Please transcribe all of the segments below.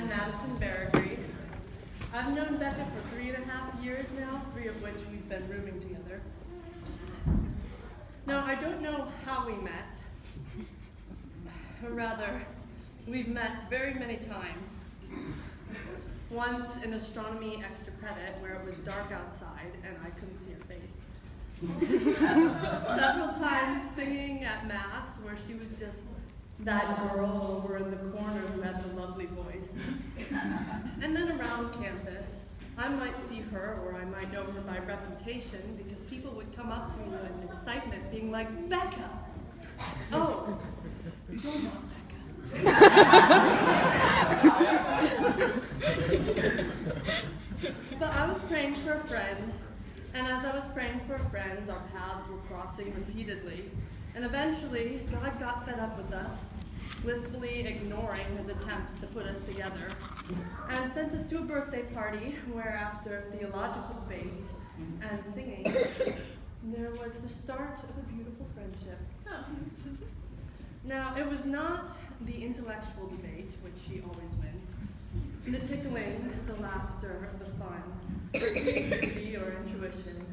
and Madison Baragry. I've known Bekah for 3.5 years now, 3 of which we've been rooming together. Now, I don't know how we met, or rather, we've met very many times. Once in astronomy extra credit where it was dark outside and I couldn't see her face. Several times singing at Mass where she was just that girl over in the corner who had the lovely voice. And then around campus, I might see her or I might know her by reputation because people would come up to me in excitement being like, Bekah! Oh, you're not But I was praying for a friend, and as I was praying for a friend, our paths were crossing repeatedly, and eventually God got fed up with us, blissfully ignoring his attempts to put us together, and sent us to a birthday party where after theological debate and singing, there was the start of a beautiful friendship. Now, it was not the intellectual debate, which she always wins, the tickling, the laughter, the fun, her creativity or intuition,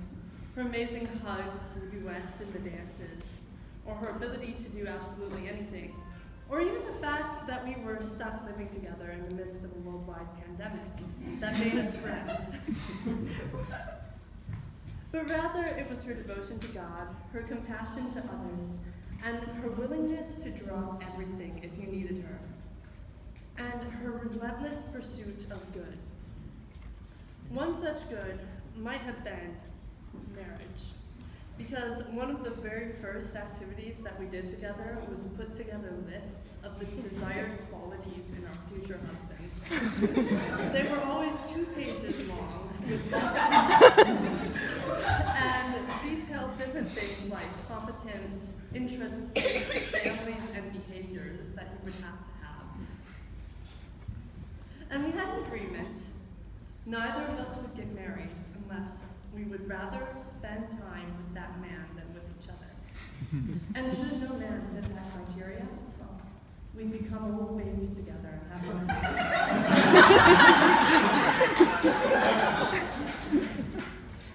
her amazing hugs and duets in the dances, or her ability to do absolutely anything, or even the fact that we were stuck living together in the midst of a worldwide pandemic that made us friends. But rather, it was her devotion to God, her compassion to others, and her willingness to drop everything if you needed her, and her relentless pursuit of good. One such good might have been marriage, because one of the very first activities that we did together was put together lists of the desired qualities in our future husbands. They were always 2 pages long, with and detailed different things like competence, interests, families, and behaviors that he would have to have. And we had an agreement. Neither of us would get married unless we would rather spend time with that man than with each other. And should no man fit that criteria, well, we'd become old babes together and have one.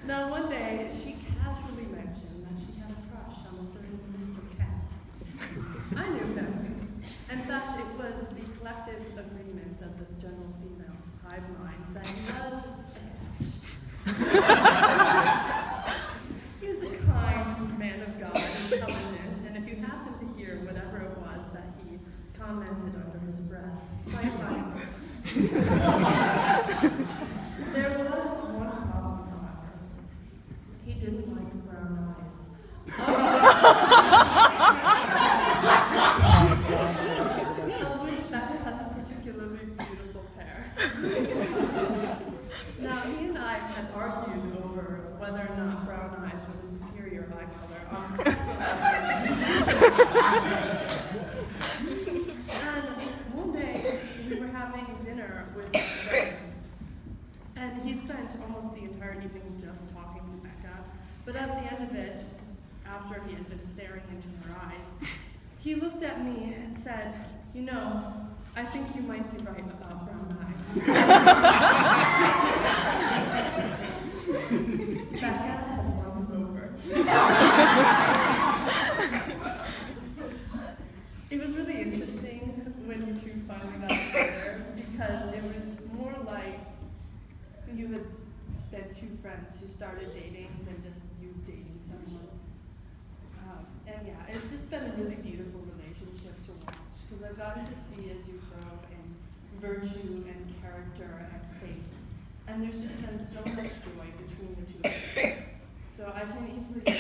Now, one day, she casually mentioned that she had a crush on a certain Mr. Kent. I knew him. In fact, it was the collective agreement of the general female hive mind that he was a catch. He was a kind man of God, intelligent, and if you happen to hear whatever it was that he commented under his breath, quite funny. There was one problem, however. He didn't like brown eyes. Of which Bekah has a particularly beautiful pair. Now, he and I had argued over whether or not brown eyes were the superior eye color on several occasions. And one day, we were having dinner with friends, and he spent almost the entire evening just talking to Bekah. But at the end of it, after he had been staring into her eyes, he looked at me and said, "You know, I think you might be right about brown eyes." Bekah had won him over. It was really interesting when you two finally got together because it was more like you had been 2 friends who started dating than just you dating someone. And yeah, it's just been a really beautiful relationship to watch because I've gotten to see as you grow in virtue and character and faith. And there's just been so much joy between the 2 of you. So I can easily say